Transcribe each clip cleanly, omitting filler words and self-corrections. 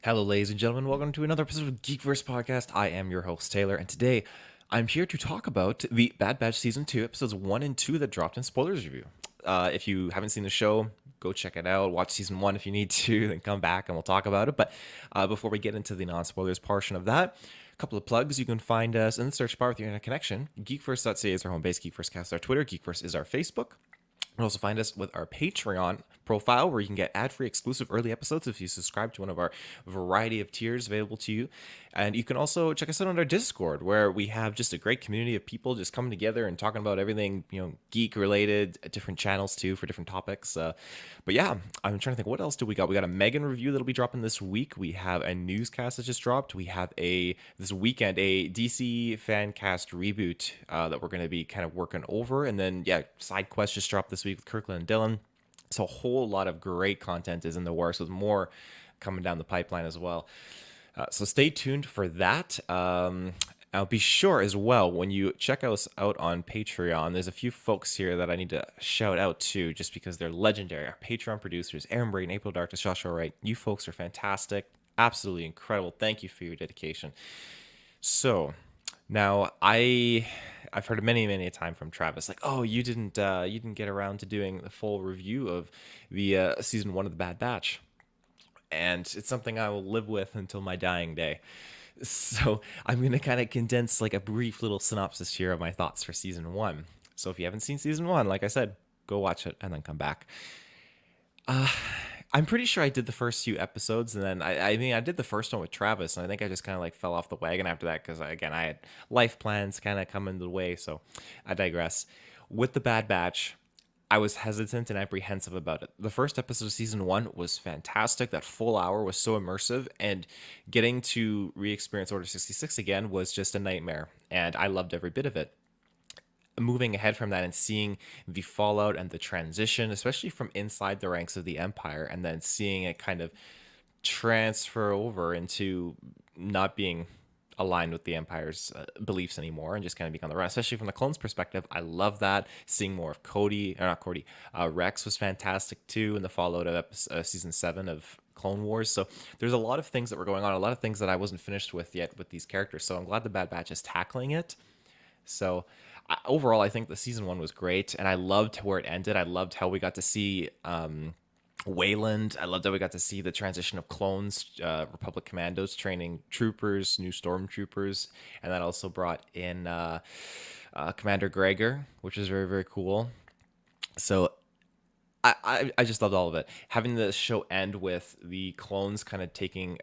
Hello, ladies and gentlemen. Welcome to another episode of GeekVerse podcast. I am your host, Taylor, and today I'm here to talk about the Bad Batch Season 2, episodes 1 and 2 that dropped in spoilers review. If you haven't seen the show, go check it out. Watch Season 1 if you need to, then come back and we'll talk about it. But before we get into the non-spoilers portion of that, a couple of plugs. You can find us in the search bar with your internet connection. GeekVerse.ca is our home base. GeekVerse is our Twitter. GeekVerse is our Facebook. You can also find us with our Patreon profile where you can get ad-free exclusive early episodes if you subscribe to one of our variety of tiers available to you. And you can also check us out on our Discord where we have just a great community of people just coming together and talking about everything, geek related, different channels too for different topics. But yeah, I'm trying to think, what else do we got? We got a Megan review that'll be dropping this week. We have a newscast that just dropped. We have this weekend a DC fan cast reboot that we're going to be kind of working over. And then side quest just dropped this week with Kirklin and Dylan. So a whole lot of great content is in the works with more coming down the pipeline as well. So stay tuned for that. I'll be sure as well, when you check us out on Patreon, there's a few folks here that I need to shout out to just because they're legendary. Our Patreon producers, Aaron Braden, April Darkness, Joshua Wright. You folks are fantastic. Absolutely incredible. Thank you for your dedication. So now I've heard many a time from Travis, like, oh, you didn't get around to doing the full review of the season 1 of the Bad Batch, and it's something I will live with until my dying day. So I'm going to kind of condense like a brief little synopsis here of my thoughts for season 1. So if you haven't seen season 1, like I said, go watch it and then come back. I'm pretty sure I did the first few episodes, and then I mean I did the first one with Travis, and I think I just kind of like fell off the wagon after that because again I had life plans kind of come into the way. So I digress. With the Bad Batch, I was hesitant and apprehensive about it. The first episode of season 1 was fantastic. That full hour was so immersive, and getting to re-experience Order 66 again was just a nightmare, and I loved every bit of it. Moving ahead from that and seeing the fallout and the transition, especially from inside the ranks of the Empire, and then seeing it kind of transfer over into not being aligned with the Empire's beliefs anymore and just kind of being on the run, especially from the clones' perspective. I love that. Seeing more of Rex was fantastic too in the fallout of season 7 of Clone Wars. So there's a lot of things that were going on, a lot of things that I wasn't finished with yet with these characters. So I'm glad the Bad Batch is tackling it. So overall, I think the season 1 was great, and I loved where it ended. I loved how we got to see Wayland. I loved how we got to see the transition of clones, Republic commandos training troopers, new stormtroopers, and that also brought in Commander Gregor, which is very, very cool. So I just loved all of it. Having the show end with the clones kind of taking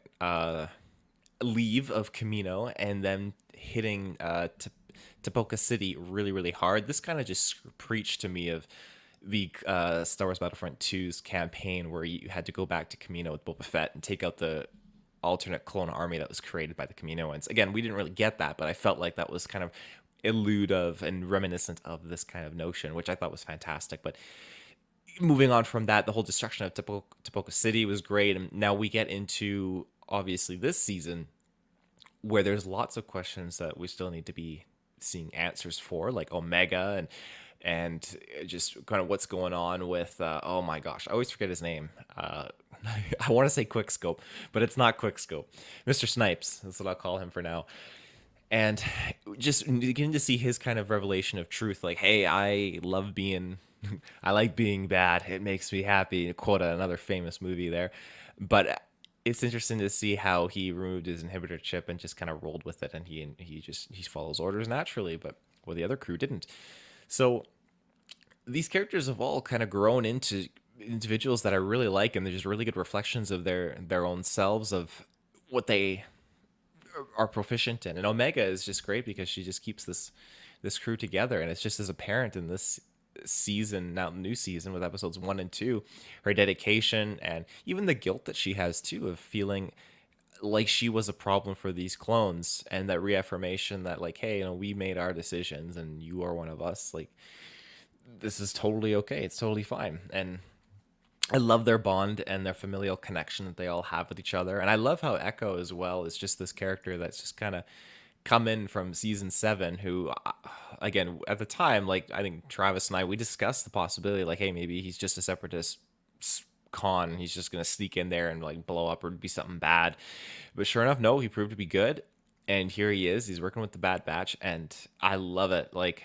leave of Camino and then hitting Tapoka City really, really hard. This kind of just preached to me of the Star Wars Battlefront 2's campaign where you had to go back to Camino with Boba Fett and take out the alternate clone army that was created by the Kaminoans. Again, we didn't really get that, but I felt like that was kind of elude of and reminiscent of this kind of notion, which I thought was fantastic. But moving on from that, the whole destruction of Tapoka City was great. And now we get into, obviously, this season where there's lots of questions that we still need to be seeing answers for, like Omega and just kind of what's going on with oh my gosh, I always forget his name. I want to say Quickscope, but it's not Quickscope. Mr. Snipes, that's what I'll call him for now. And just getting to see his kind of revelation of truth, like, hey, I love being I like being bad, it makes me happy, quote another famous movie there. But it's interesting to see how he removed his inhibitor chip and just kind of rolled with it, and he follows orders naturally, but the other crew didn't. So these characters have all kind of grown into individuals that I really like, and they're just really good reflections of their own selves, of what they are proficient in. And Omega is just great because she just keeps this crew together, and it's just as apparent in this season, now new season with episodes 1 and 2, her dedication and even the guilt that she has too of feeling like she was a problem for these clones, and that reaffirmation that, like, hey, we made our decisions and you are one of us, like, this is totally okay, it's totally fine. And I love their bond and their familial connection that they all have with each other. And I love how Echo as well is just this character that's just kind of come in from season 7, who again at the time, like, I think Travis and I, we discussed the possibility, like, hey, maybe he's just a separatist con. He's just gonna sneak in there and like blow up or be something bad. But sure enough, no, he proved to be good. And here he is. He's working with the Bad Batch, and I love it. Like,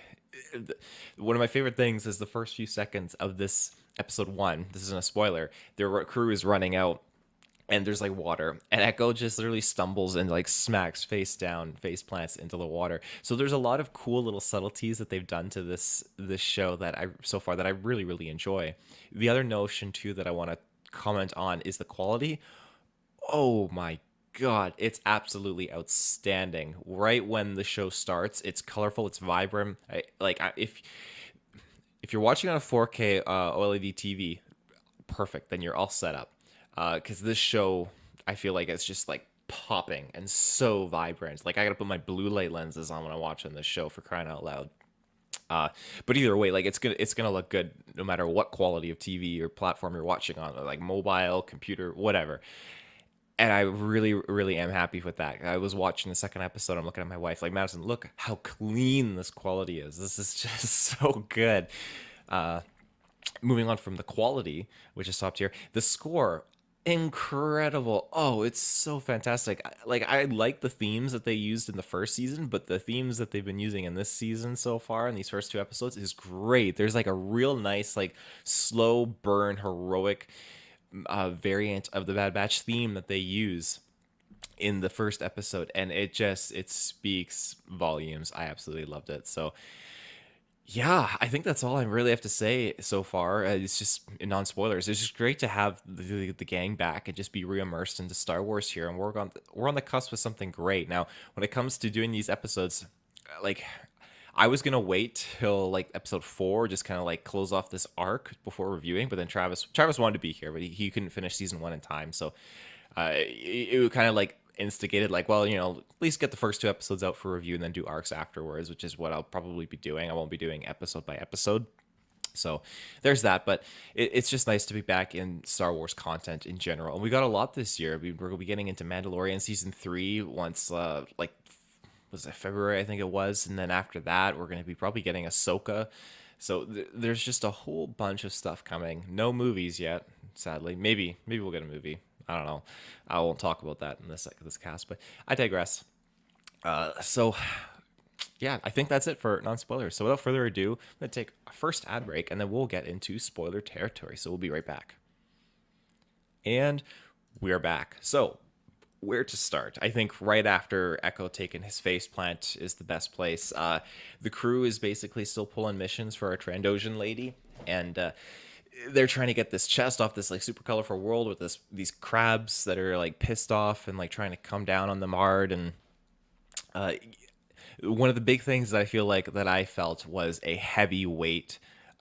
one of my favorite things is the first few seconds of this episode one. This isn't a spoiler. Their crew is running out, and there's like water, and Echo just literally stumbles and like smacks face down, face plants into the water. So there's a lot of cool little subtleties that they've done to this show that I so far that I really enjoy. The other notion too that I want to comment on is the quality. Oh my god, it's absolutely outstanding. Right when the show starts, it's colorful, it's vibrant. If you're watching on a 4K OLED TV, perfect. Then you're all set up. Because this show, I feel like it's just like popping and so vibrant. Like I gotta put my blue light lenses on when I'm watching this show, for crying out loud. But either way, like it's gonna look good no matter what quality of TV or platform you're watching on, like mobile, computer, whatever. And I really am happy with that. I was watching the second episode. I'm looking at my wife like, Madison, look how clean this quality is. This is just so good. Moving on from the quality, which is top tier, the score, incredible. Oh, it's so fantastic. I like the themes that they used in the first season, but the themes that they've been using in this season so far in these first two episodes is great. There's like a real nice, like slow burn, heroic variant of the Bad Batch theme that they use in the first episode, and it speaks volumes. I absolutely loved it. So yeah, I think that's all I really have to say so far. It's just non spoilers. It's just great to have the gang back and just be re-immersed into Star Wars here, and we're on the cusp of something great. Now, when it comes to doing these episodes, like I was gonna wait till like episode 4, just kind of like close off this arc before reviewing. But then Travis wanted to be here, but he couldn't finish season 1 in time, so it kind of like instigated like, well, at least get the first 2 episodes out for review and then do arcs afterwards, which is what I'll probably be doing. I won't be doing episode by episode. So there's that, but it's just nice to be back in Star Wars content in general. And we got a lot this year. We're going to be getting into Mandalorian season 3 once, like, was it February, I think it was. And then after that, we're going to be probably getting Ahsoka. So there's just a whole bunch of stuff coming. No movies yet, sadly. Maybe we'll get a movie. I don't know. I won't talk about that in this cast, but I digress. So yeah, I think that's it for non-spoilers. So without further ado, I'm going to take a first ad break, and then we'll get into spoiler territory. So we'll be right back. And we're back. So where to start? I think right after Echo taking his face plant is the best place. The crew is basically still pulling missions for our Trandoshan lady, and they're trying to get this chest off this like super colorful world with these crabs that are like pissed off and like trying to come down on them hard. And one of the big things that I feel like that I felt was a heavy weight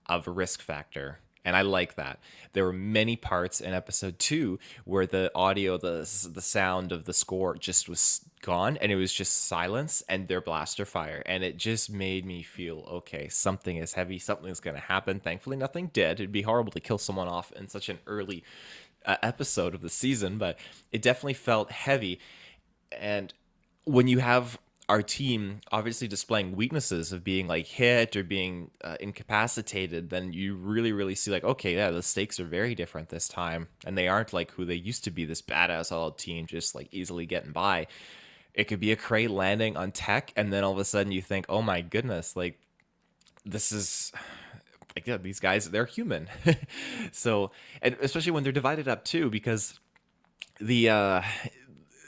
of a risk factor. And I like that. There were many parts in episode 2 where the audio, the sound of the score just was gone, and it was just silence and their blaster fire. And it just made me feel, okay, something is heavy, something's going to happen. Thankfully, nothing did. It'd be horrible to kill someone off in such an early episode of the season, but it definitely felt heavy. And when you have our team obviously displaying weaknesses of being like hit or being incapacitated, then you really see like, okay, yeah, the stakes are very different this time, and they aren't like who they used to be, this badass all team just like easily getting by. It could be a crate landing on tech, and then all of a sudden you think, oh my goodness, like this is like, yeah, these guys, they're human. So, and especially when they're divided up too, because the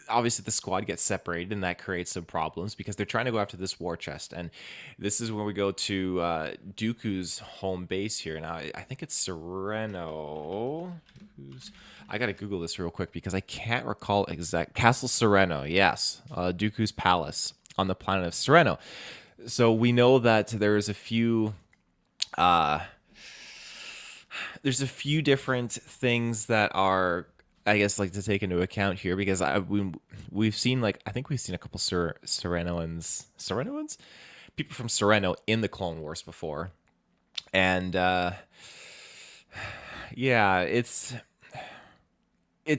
obviously the squad gets separated, and that creates some problems because they're trying to go after this war chest. And this is where we go to Dooku's home base here. Now, I think it's Sereno. I gotta Google this real quick because I can't recall exact. Castle Sereno, yes. Dooku's palace on the planet of Sereno. So we know that there's a few different things that are, I guess, like to take into account here, because we've seen like, I think we've seen a couple Serenoans, people from Sereno in the Clone Wars before, and yeah, it's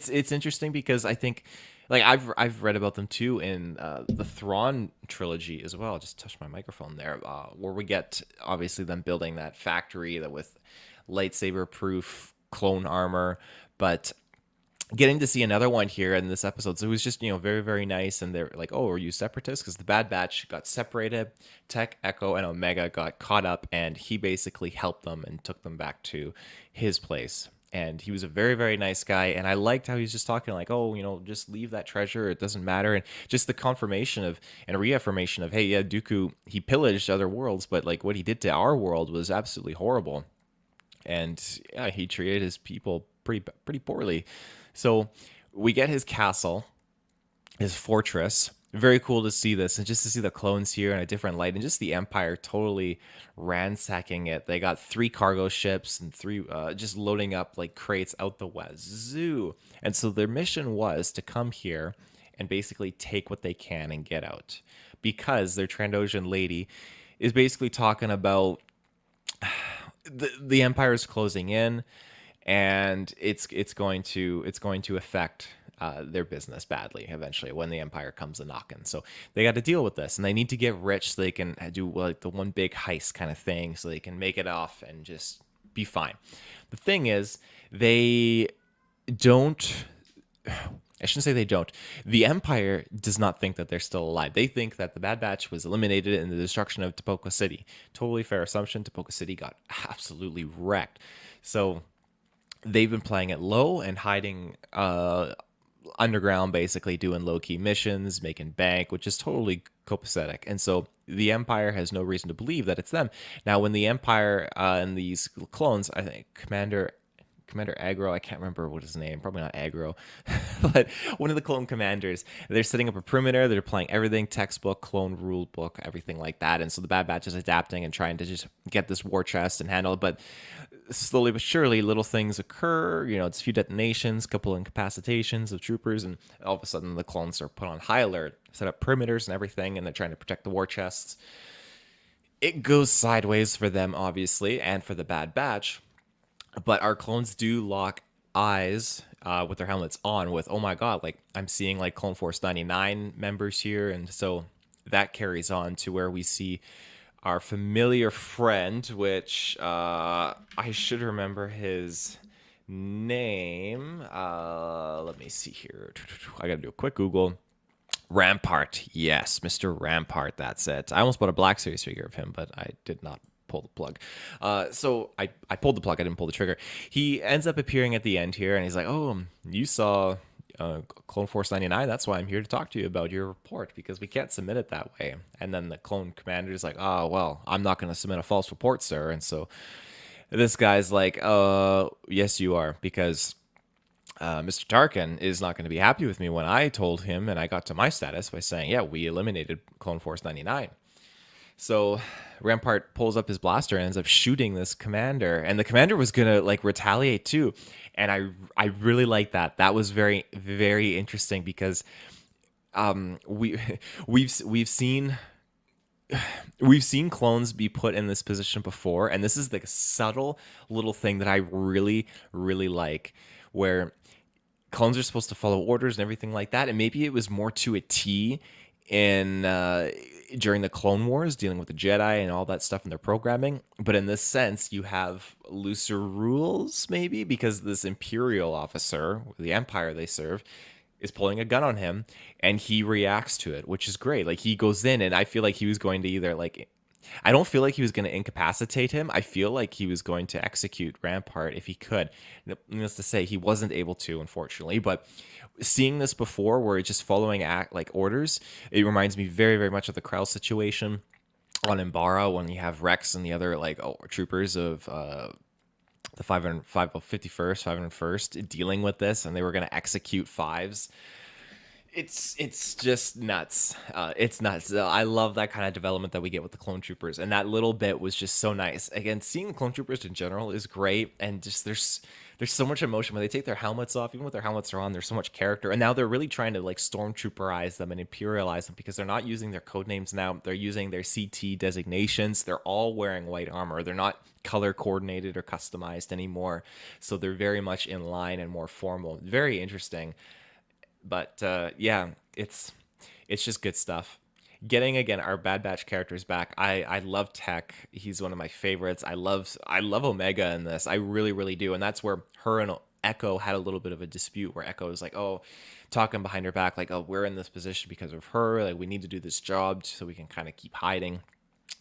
interesting because I think like I've read about them too in the Thrawn trilogy as well. I just touched my microphone there, where we get obviously them building that factory that with lightsaber proof clone armor. But getting to see another one here in this episode, so it was just very very nice. And they're like, oh, are you separatists? Because the Bad Batch got separated. Tech, Echo, and Omega got caught up, and he basically helped them and took them back to his place. And he was a very very nice guy, and I liked how he's just talking like, oh, just leave that treasure, it doesn't matter. And just the confirmation of and reaffirmation of, hey, yeah, Dooku, he pillaged other worlds, but like what he did to our world was absolutely horrible. And yeah, he treated his people pretty poorly. So we get his castle, his fortress. Very cool to see this, and just to see the clones here in a different light, and just the Empire totally ransacking it. They got 3 cargo ships and 3 just loading up like crates out the wazoo. And so their mission was to come here and basically take what they can and get out, because their Trandoshan lady is basically talking about the Empire is closing in, and it's going to affect their business badly eventually when the Empire comes a knocking. So they got to deal with this, and they need to get rich so they can do like the one big heist kind of thing, so they can make it off and just be fine. The thing is, they don't. I shouldn't say they don't. The Empire does not think that they're still alive. They think that the Bad Batch was eliminated in the destruction of Topoka City. Totally fair assumption. Topoka City got absolutely wrecked. So they've been playing it low and hiding underground, basically doing low-key missions, making bank, which is totally copacetic. And so the Empire has no reason to believe that it's them. Now, when the Empire and these clones, I think Commander Agro, I can't remember what his name, probably not Agro, but one of the clone commanders, they're setting up a perimeter, they're playing everything, textbook, clone rule book, everything like that. And so the Bad Batch is adapting and trying to just get this war chest and handle it. But slowly but surely, little things occur. It's a few detonations, a couple incapacitations of troopers, and all of a sudden the clones are put on high alert, set up perimeters and everything, and they're trying to protect the war chests. It goes sideways for them, obviously, and for the Bad Batch. But our clones do lock eyes with their helmets on with, oh my god, like I'm seeing like Clone Force 99 members here. And so that carries on to where we see our familiar friend, which I should remember his name. Let me see here. I gotta do a quick Google. Rampart. Yes, Mr. Rampart. That's it. I almost bought a Black Series figure of him, but I did not pull the plug. So I pulled the plug. I didn't pull the trigger. He ends up appearing at the end here, and he's like, oh, you saw Clone Force 99. That's why I'm here to talk to you about your report, because we can't submit it that way. And then the clone commander is like, oh, well, I'm not going to submit a false report, sir. And so this guy's like, yes, you are, because Mr. Tarkin is not going to be happy with me when I told him and I got to my status by saying, yeah, we eliminated Clone Force 99. So Rampart pulls up his blaster and ends up shooting this commander, and the commander was gonna like retaliate too. And I really like that. That was very very interesting, because we've seen clones be put in this position before, and this is the subtle little thing that I really really like, where clones are supposed to follow orders and everything like that, and maybe it was more to a T in during the Clone Wars, dealing with the Jedi and all that stuff in their programming. But in this sense, you have looser rules, maybe, because this Imperial officer, the Empire they serve, is pulling a gun on him, and he reacts to it, which is great. Like, he goes in, and I feel like he was going to either, like, I don't feel like he was going to incapacitate him. I feel like he was going to execute Rampart if he could. Needless to say, he wasn't able to, unfortunately. But seeing this before, where it's just following orders, it reminds me very, very much of the Krell situation on Umbara, when you have Rex and the other troopers of the 551st, 501st dealing with this, and they were going to execute fives. It's just nuts. It's nuts. I love that kind of development that we get with the clone troopers, and that little bit was just so nice. Again, seeing the clone troopers in general is great, and just there's so much emotion when they take their helmets off. Even with their helmets are on, there's so much character, and now they're really trying to like stormtrooperize them and imperialize them, because they're not using their code names now. They're using their CT designations. They're all wearing white armor. They're not color coordinated or customized anymore, so they're very much in line and more formal. Very interesting. But yeah, it's just good stuff. Getting again our Bad Batch characters back. I love Tech. He's one of my favorites. I love Omega in this. I really really do. And that's where her and Echo had a little bit of a dispute where Echo was like, oh, talking behind her back, like, oh, we're in this position because of her. Like, we need to do this job so we can kind of keep hiding.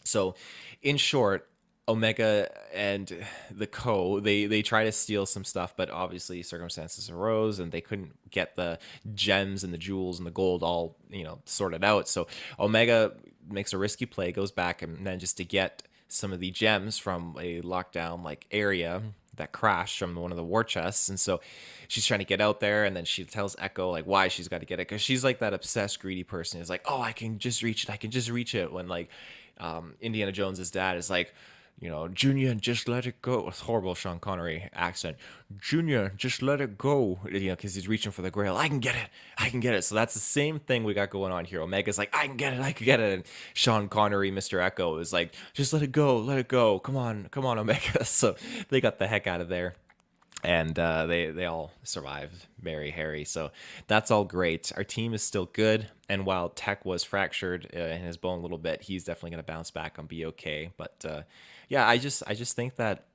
So, in short, Omega and the they try to steal some stuff, but obviously circumstances arose and they couldn't get the gems and the jewels and the gold all sorted out. So Omega makes a risky play, goes back, and then just to get some of the gems from a lockdown like area that crashed from one of the war chests. And so she's trying to get out there, and then she tells Echo like why she's got to get it, because she's like that obsessed greedy person who's like, oh, I can just reach it, I can just reach it, when like Indiana Jones's dad is like, Junior, just let it go. It's horrible Sean Connery accent. Junior, just let it go. Because he's reaching for the grail. I can get it. I can get it. So that's the same thing we got going on here. Omega's like, I can get it. I can get it. And Sean Connery, Mr. Echo, is like, just let it go. Let it go. Come on. Come on, Omega. So they got the heck out of there. And they all survived, Mary, Harry. So that's all great. Our team is still good. And while Tech was fractured in his bone a little bit, he's definitely going to bounce back and be okay. But yeah, I just think that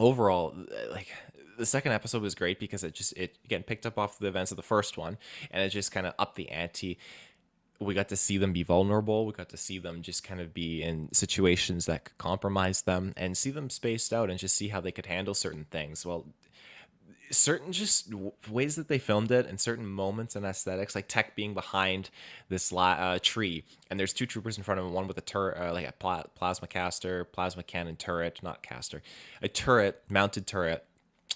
overall, like, the second episode was great because it again picked up off the events of the first one, and it just kind of upped the ante. We got to see them be vulnerable. We got to see them just kind of be in situations that could compromise them, and see them spaced out and just see how they could handle certain things. Well, certain just ways that they filmed it and certain moments and aesthetics, like Tech being behind this tree, and there's two troopers in front of him, one with a turret, like a plasma caster, plasma cannon turret, not caster, a turret, mounted turret,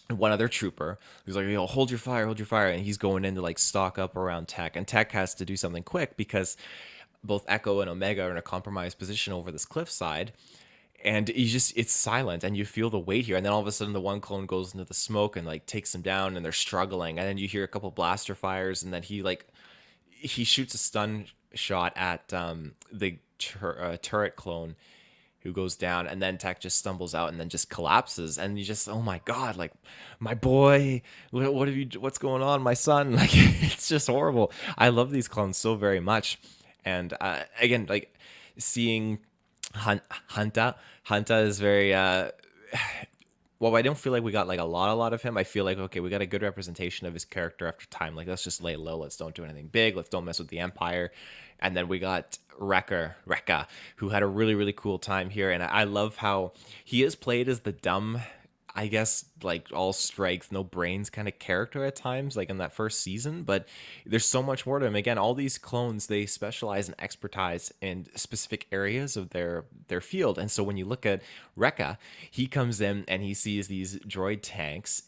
and one other trooper who's like, hold your fire, and he's going in to like stock up around Tech, and Tech has to do something quick because both Echo and Omega are in a compromised position over this cliffside. And it's silent, and you feel the weight here, and then all of a sudden the one clone goes into the smoke and like takes them down, and they're struggling, and then you hear a couple blaster fires, and then he shoots a stun shot at the turret clone who goes down, and then Tech just stumbles out and then just collapses, and you just, oh my god, like, my boy, what's going on, my son? Like, it's just horrible. I love these clones so very much. And again, like, seeing Hanta is very well, I don't feel like we got like a lot of him. I feel like, okay, we got a good representation of his character after time. Like, let's just lay low. Let's don't do anything big. Let's don't mess with the Empire. And then we got Rekka, who had a really, really cool time here. And I love how he is played as the dumb, I guess, like all strength, no brains kind of character at times, like in that first season. But there's so much more to him. Again, all these clones, they specialize and expertise in specific areas of their field. And so when you look at Rekka, he comes in and he sees these droid tanks.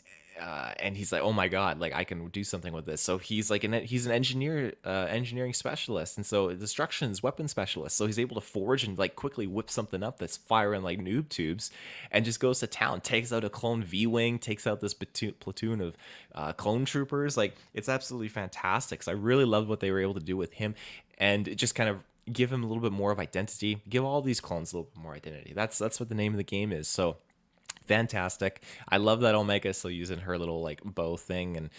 And he's like, oh my god, like, I can do something with this. So he's like he's an engineering specialist, and so destruction's weapon specialist. So he's able to forge and like quickly whip something up that's firing like noob tubes, and just goes to town, takes out a clone V-wing, takes out this platoon of clone troopers. Like, it's absolutely fantastic. So I really loved what they were able to do with him, and it just kind of give him a little bit more of identity, give all these clones a little bit more identity. That's what the name of the game is. So fantastic. I love that Omega is still using her little like bow thing. And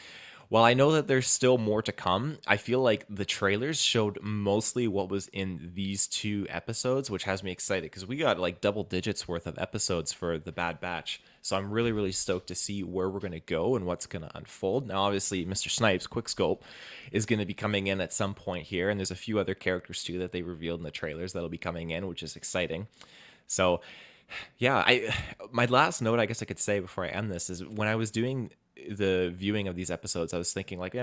while I know that there's still more to come, I feel like the trailers showed mostly what was in these two episodes, which has me excited because we got like double digits worth of episodes for the Bad Batch. So I'm really, really stoked to see where we're going to go and what's going to unfold. Now, obviously, Mr. Snipes, Quickscope, is going to be coming in at some point here. And there's a few other characters too that they revealed in the trailers that'll be coming in, which is exciting. So yeah, my last note I guess I could say before I end this is, when I was doing the viewing of these episodes, I was thinking like,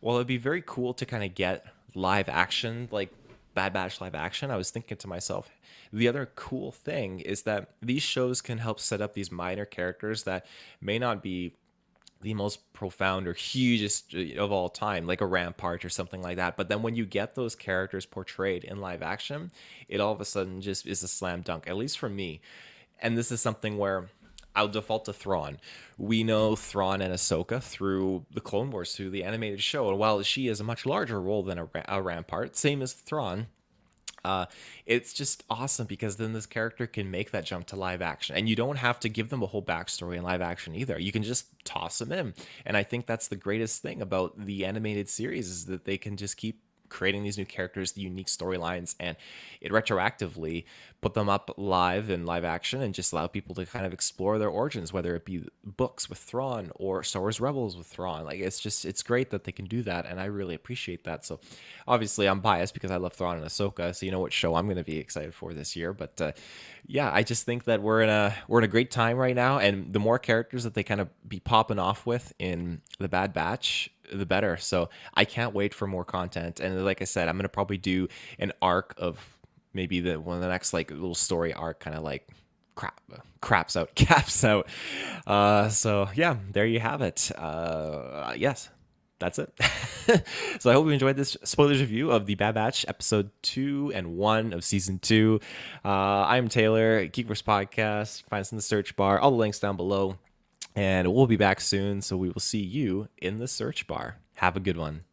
well, it'd be very cool to kind of get live action, like Bad Batch live action. I was thinking to myself, the other cool thing is that these shows can help set up these minor characters that may not be the most profound or hugest of all time, like a Rampart or something like that. But then when you get those characters portrayed in live action, it all of a sudden just is a slam dunk, at least for me. And this is something where I'll default to Thrawn. We know Thrawn and Ahsoka through the Clone Wars, through the animated show. And while she has a much larger role than a Rampart, same as Thrawn, it's just awesome because then this character can make that jump to live action, and you don't have to give them a whole backstory in live action either. You can just toss them in, and I think that's the greatest thing about the animated series, is that they can just keep creating these new characters, the unique storylines, and it retroactively put them up live in live action and just allow people to kind of explore their origins, whether it be books with Thrawn or Star Wars Rebels with Thrawn. Like, it's great that they can do that, and I really appreciate that. So obviously I'm biased because I love Thrawn and Ahsoka, so you know what show I'm going to be excited for this year. But yeah, I just think that we're in a great time right now, and the more characters that they kind of be popping off with in the Bad Batch, the better. So I can't wait for more content. And like I said, I'm gonna probably do an arc of maybe the one of the next like little story arc, kind of like craps out, caps out. So yeah, there you have it. Yes, that's it. So I hope you enjoyed this spoilers review of the Bad Batch episode 2 and 1 of season 2. I'm Taylor, GeekVerse Podcast. Find us in the search bar. All the links down below. And we'll be back soon, so we will see you in the search bar. Have a good one.